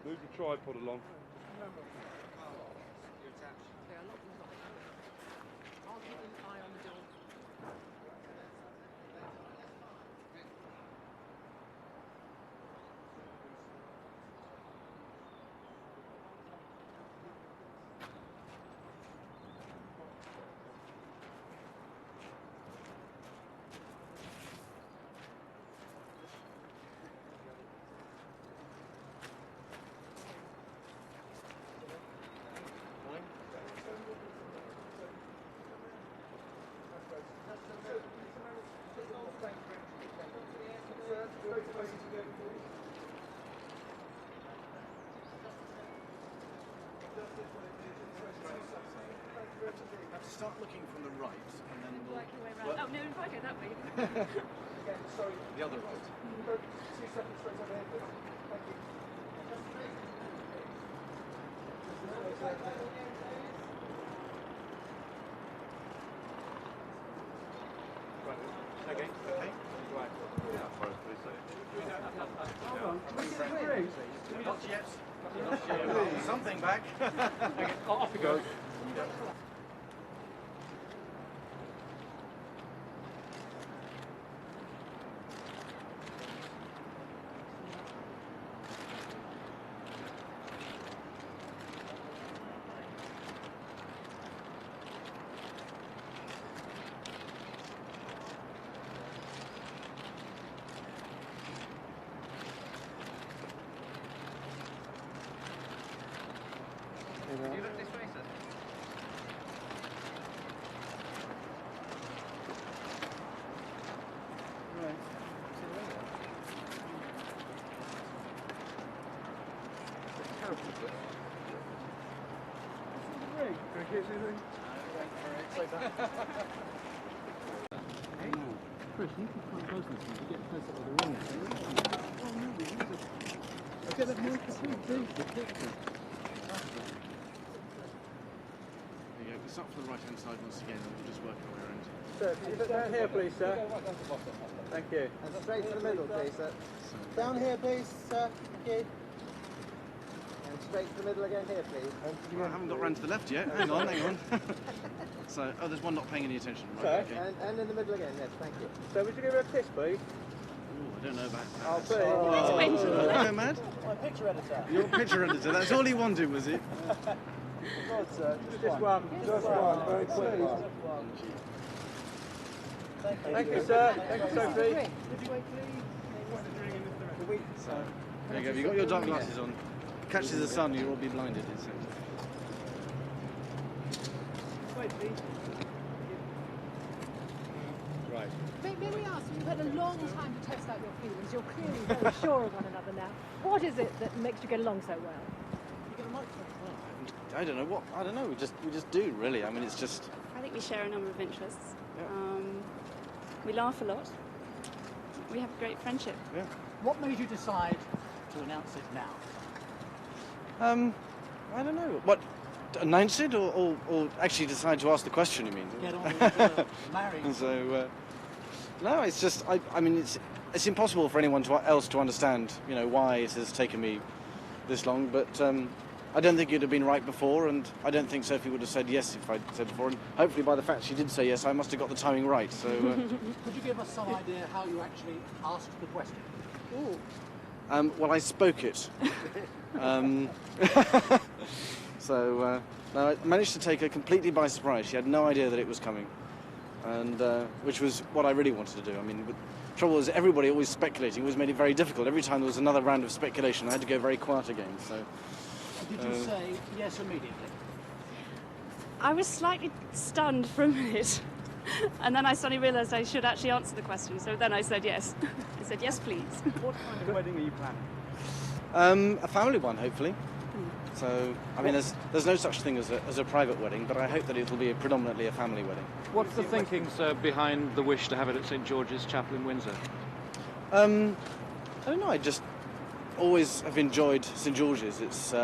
Move the tripod along. I'll keep an eye on the door. Have to start looking from the right, and then we'll Work your way around. Oh, no, if I go that way. the other right. 2 seconds straight over here, please. Thank you. Okay. Okay. Right. Yeah, as far as police say. Not yet. Not yet. Something back. Okay, off he goes. You look this way, sir. Right. Chris, you can quite close this one to get close up with the ring. Oh no, we use it. Okay, that microphone, please, the picture. There you go. We'll start from the right-hand side once again, and we'll just work our way around. Sir, can you look down here, please, sir? Thank you. And straight to the middle, please, sir. Down here, please, sir. Thank you. And straight to the middle again here, please. Well, I haven't got round to the left yet. Hang on, hang on. So, oh, there's one not paying any attention. Right, okay. And in the middle again, yes, thank you. So would you give her a kiss, please? Ooh, I don't know about that. Oh, please. That's when to the left. Go mad? My picture editor. Your picture editor, that's all he wanted, was it? God, sir. Just one. Just one. Very quick. Thank you, sir. Thank you, Sophie. Would you wait, please? There you go, you've got your dark glasses on. Catches the sun, you'll all be blinded, it says. Wait, please. Right. May we ask, you've had a long time to test out your feelings. You're clearly very sure of one another now. What is it that makes you get along so well? You get a microphone. I don't know what. I don't know. We just do really. I mean, it's just. I think we share a number of interests. Yeah. We laugh a lot. We have a great friendship. Yeah. What made you decide to announce it now? I don't know. What? Announce it or actually decide to ask the question? You mean? Get on with marrying. So no, it's just. I mean, it's impossible for anyone else to understand. You know why it has taken me this long, but. I don't think it would have been right before, and I don't think Sophie would have said yes if I'd said before. And hopefully, by the fact she did say yes, I must have got the timing right. So, Could you give us some idea how you actually asked the question? well, I spoke it. So, no, I managed to take her completely by surprise. She had no idea that it was coming, and which was what I really wanted to do. I mean, the trouble is everybody always speculating. It always made it very difficult. Every time there was another round of speculation, I had to go very quiet again. So. Did you say yes immediately? I was slightly stunned for a minute, and then I suddenly realised I should actually answer the question. So then I said yes. I said yes, please. What kind of wedding are you planning? A family one, hopefully. So, I mean, there's no such thing as a private wedding, but I hope that it'll be predominantly a family wedding. What's the thinking, sir, behind the wish to have it at St George's Chapel in Windsor? I don't know. I just always have enjoyed St George's. It's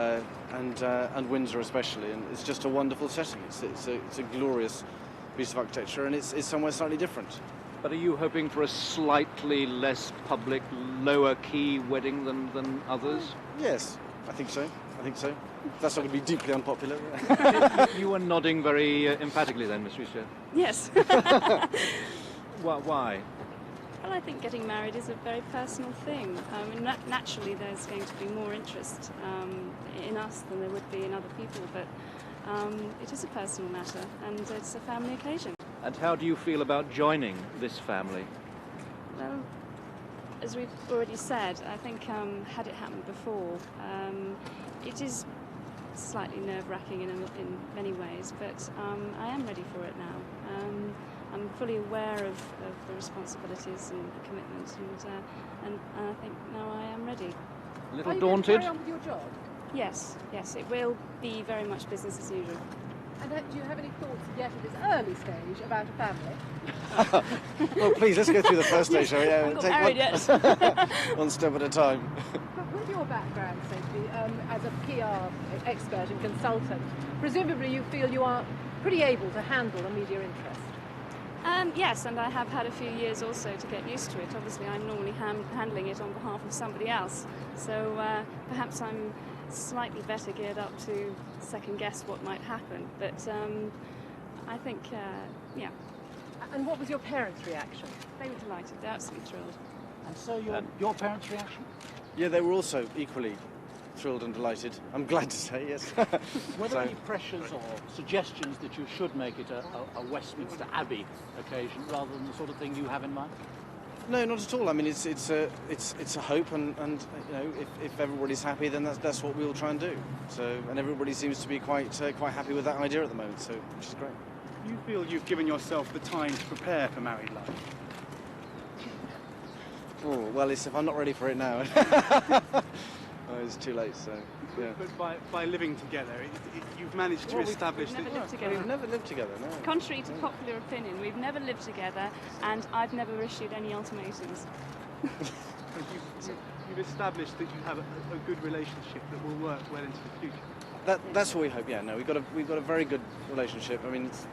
and Windsor especially, and it's just a wonderful setting. It's a glorious piece of architecture, and it's somewhere slightly different. But are you hoping for a slightly less public, lower key wedding than others? Yes, I think so. I think so. That's not going to be deeply unpopular. You were nodding very emphatically then, Miss Rhys-Jones. Yes. Why? Well, I think getting married is a very personal thing. I mean, naturally there's going to be more interest in us than there would be in other people, but it is a personal matter and it's a family occasion. And how do you feel about joining this family? Well, as we've already said, I think had it happened before, it is slightly nerve-wracking in many ways, but I am ready for it now. I'm fully aware of the responsibilities and the commitment, and I think now I am ready. A little Are you daunted? going to carry on with your job? Yes, it will be very much business as usual. And do you have any thoughts yet at this early stage about a family? Well, please, let's go through the first stage, shall we? I haven't got married yet. One step at a time. But with your background, Sophie, as a PR expert and consultant, presumably you feel you are pretty able to handle a media interest. Yes, and I have had a few years also to get used to it. Obviously, I'm normally handling it on behalf of somebody else, so perhaps I'm slightly better geared up to second guess what might happen. But I think, yeah. And what was your parents' reaction? They were delighted. They're absolutely thrilled. And so your parents' reaction? Yeah, they were also equally thrilled and delighted. I'm glad to say, yes. Were there So- any pressures or suggestions that you should make it a Westminster Abbey occasion rather than the sort of thing you have in mind? No, not at all. I mean, it's a hope, and you know, if everybody's happy, then that's what we'll try and do. So, and everybody seems to be quite happy with that idea at the moment. So, which is great. You feel you've given yourself the time to prepare for married life? Oh, well, if I'm not ready for it now, it's too late. So, yeah. But by living together, you've managed to establish we've never that. lived together. We've never lived together. No. Contrary to popular opinion, we've never lived together, and I've never issued any ultimatums. You've established that you have a good relationship that will work well into the future. That's what we hope. Yeah. No, we've got a very good relationship. I mean, it's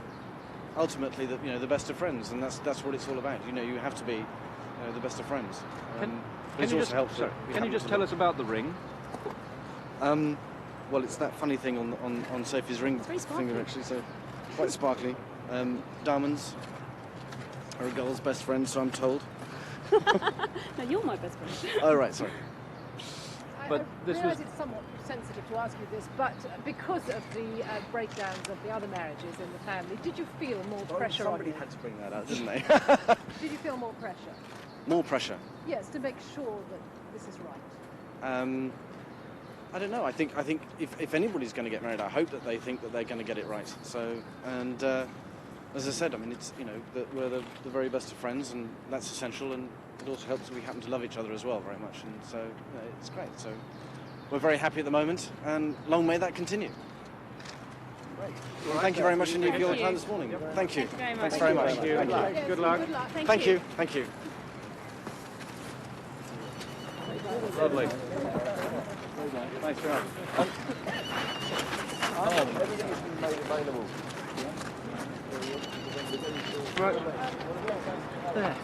ultimately the best of friends, and that's what it's all about. You know, you have to be the best of friends. But it's also helpful. Can you just tell us about the ring? Well, it's that funny thing on Sophie's ring very sparkly. finger, actually, so quite sparkly. Diamonds are a girl's best friend, so I'm told. No, you're my best friend. Oh, right, sorry. But I this realise was- it's somewhat sensitive to ask you this, but because of the breakdowns of the other marriages in the family, did you feel more pressure on Somebody you? had to bring that up, didn't they? Did you feel more pressure? More pressure. Yes, to make sure that this is right. I don't know. I think if anybody's going to get married, I hope that they think that they're going to get it right. So, and as I said, I mean, it's that we're the very best of friends, and that's essential. And it also helps that we happen to love each other as well very much, and so it's great. So we're very happy at the moment, and long may that continue. Great. Well, thank you very much indeed for your Thank you. time this morning. Thank you. Thank you very much. Thanks very much. Thank you. Thank you. Yes, Good luck. Good luck. Thank you. Thank you. Lovely. Nice job. Everything's been made available. Right. There.